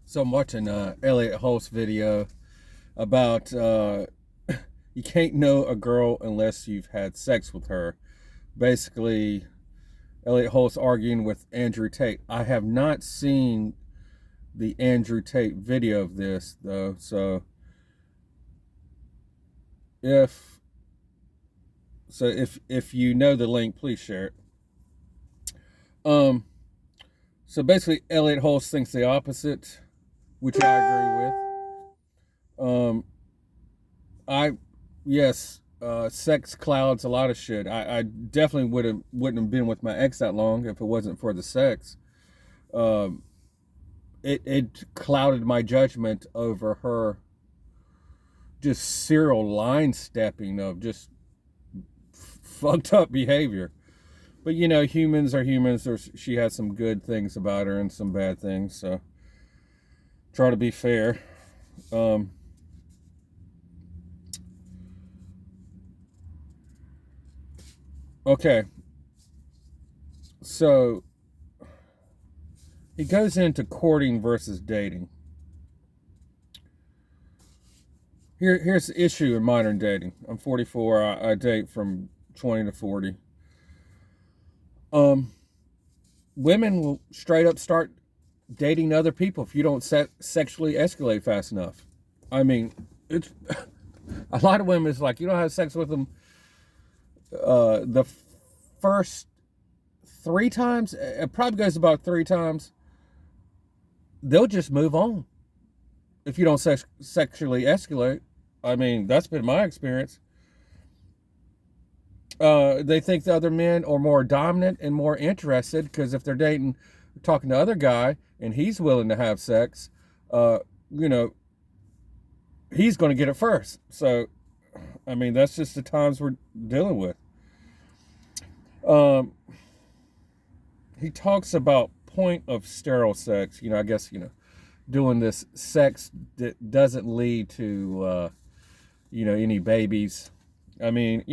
So I'm watching Elliott Hulse video about you can't know a girl unless you've had sex with her. Basically, Elliott Hulse arguing with Andrew Tate. I have not seen the Andrew Tate video of this though, so if if you know the link, please share it. Um, so basically, Elliott Hulse thinks the opposite, which I agree with. I yes, sex clouds a lot of shit. I definitely wouldn't have been with my ex that long if it wasn't for the sex. Um, it clouded my judgment over her just serial line stepping of just fucked up behavior. But you know, humans are humans. She has some good things about her and some bad things. So try to be fair. Um, okay, so he goes into courting versus dating. Here's the issue in modern dating. I'm 44. I date from 20 to 40. Um, Women will straight up start dating other people if you don't sexually escalate fast enough. I mean, it's a lot of women. It's like you don't have sex with them the first 3 times. It probably goes about 3 times. They'll just move on if you don't sexually escalate. I mean, that's been my experience. They think the other men are more dominant and more interested because if they're talking to other guy, and he's willing to have sex, you know, he's going to get it first. So, I mean, that's just the times we're dealing with. Um, he talks about point of sterile sex. I guess, doing this sex that doesn't lead to, any babies. I mean,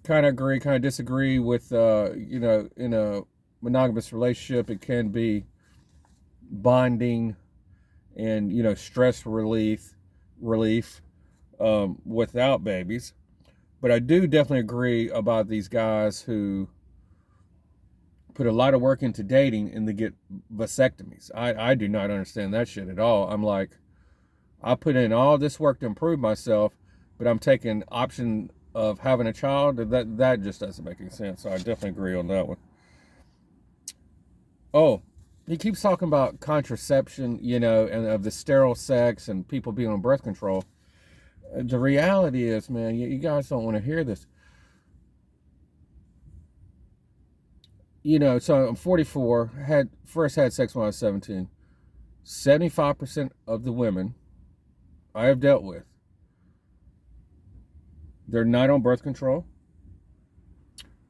kind of agree, kind of disagree with, in a monogamous relationship, it can be bonding and, stress relief without babies. But I do definitely agree about these guys who put a lot of work into dating and they get vasectomies. I do not understand that shit at all. I'm like, I put in all this work to improve myself, but I'm taking option of having a child. That just doesn't make any sense. So I definitely agree on that one. Oh, he keeps talking about contraception, and of the sterile sex and people being on birth control. The reality is, man, you guys don't want to hear this. So I'm 44, first had sex when I was 17. 75% of the women I have dealt with, they're not on birth control,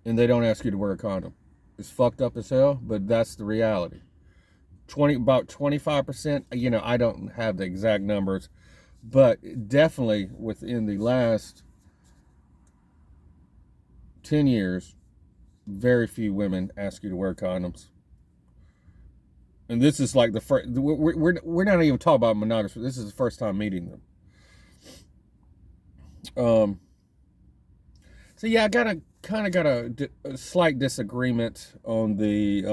and they don't ask you to wear a condom. It's fucked up as hell, but that's the reality. About 25%, I don't have the exact numbers, but definitely within the last 10 years, very few women ask you to wear condoms. And this is like the first, we're not even talking about monogamy. This is the first time meeting them. So yeah, I got a slight disagreement on the,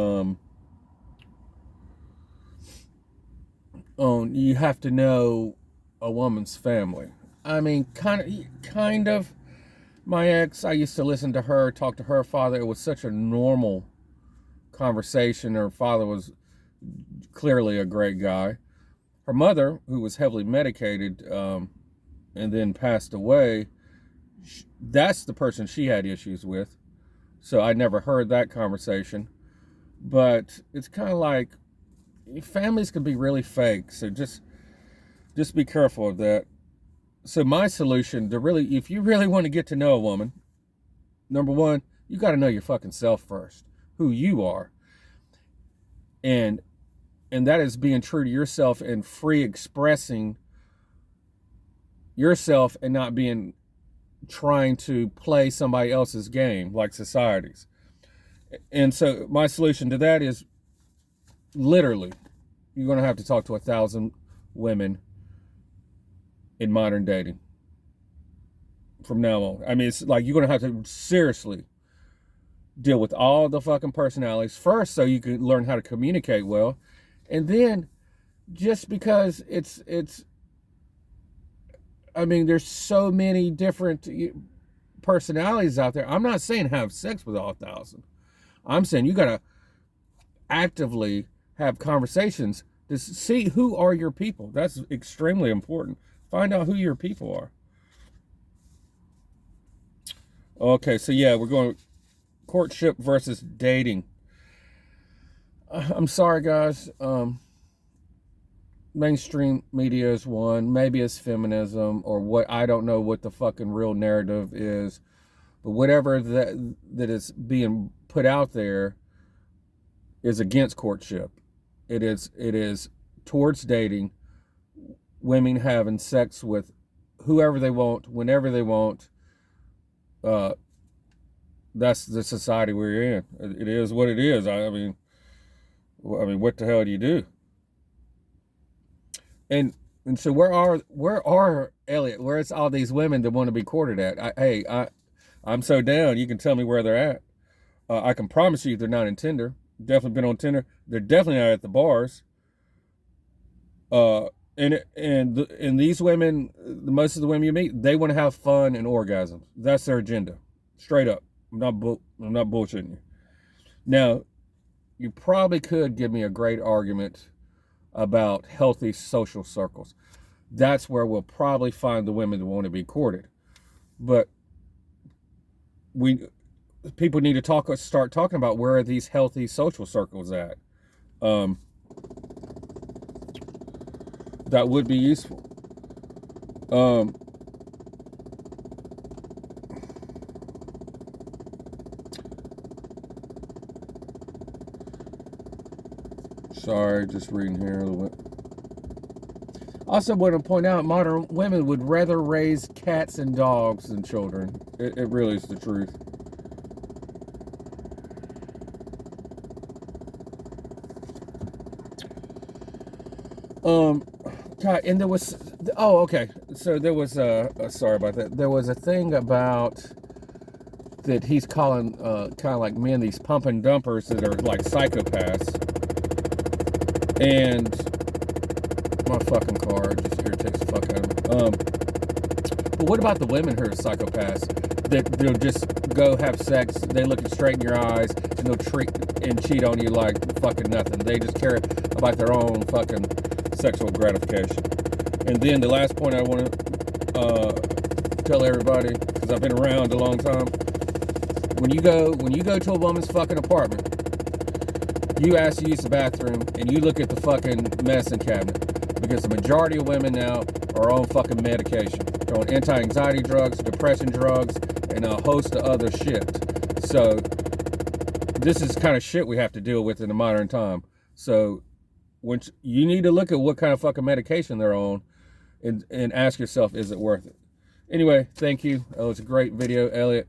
on you have to know a woman's family. I mean, kind of. My ex, I used to listen to her, talk to her father. It was such a normal conversation. Her father was clearly a great guy. Her mother, who was heavily medicated and then passed away, that's the person she had issues with. So I never heard that conversation. But it's kind of like families can be really fake. So just be careful of that. So my solution if you really want to get to know a woman, number one, you got to know your fucking self first, who you are. And that is being true to yourself and free expressing yourself and not trying to play somebody else's game like society's. And so my solution to that is literally you're going to have to talk to 1,000 women in modern dating from now on. I mean, it's like you're going to have to seriously deal with all the fucking personalities first so you can learn how to communicate well. And then just because I mean, there's so many different personalities out there. I'm not saying have sex with all 1,000. I'm saying you got to actively have conversations to see who are your people. That's extremely important. Find out who your people are. Okay, so yeah, we're going courtship versus dating. I'm sorry, guys. Mainstream media is one. Maybe it's feminism or what. I don't know what the fucking real narrative is. But whatever that is being put out there is against courtship. It is towards dating, women having sex with whoever they want, whenever they want. That's the society we're in. It is what it is. I mean, what the hell do you do? And so where are Elliott? Where's all these women that want to be courted at? I'm so down. You can tell me where they're at. I can promise you they're not in Tinder. Definitely been on Tinder. They're definitely not at the bars. And these women, most of the women you meet, they want to have fun and orgasms. That's their agenda, straight up. I'm not bullshitting you. Now, you probably could give me a great argument about healthy social circles. That's where we'll probably find the women that want to be courted. But people need to start talking about where are these healthy social circles at. That would be useful. Sorry, just reading here a little bit. Also want to point out, modern women would rather raise cats and dogs than children. It really is the truth. God, and there was, okay. So there was sorry about that. There was a thing about that he's calling kind of like men, these pump and dumpers that are like psychopaths. And my fucking car just irritates the fuck out of me. But what about the women who are psychopaths that they'll just go have sex, they look straight in your eyes, and they'll treat and cheat on you like fucking nothing. They just care about their own fucking sexual gratification. And then the last point I want to tell everybody, because I've been around a long time, when you go to a woman's fucking apartment, you ask to use the bathroom, and you look at the fucking medicine cabinet, because the majority of women now are on fucking medication. They're on anti-anxiety drugs, depression drugs, and a host of other shit. So this is kind of shit we have to deal with in the modern time. So you need to look at what kind of fucking medication they're on and ask yourself, is it worth it? Anyway, thank you. It was a great video, Elliott.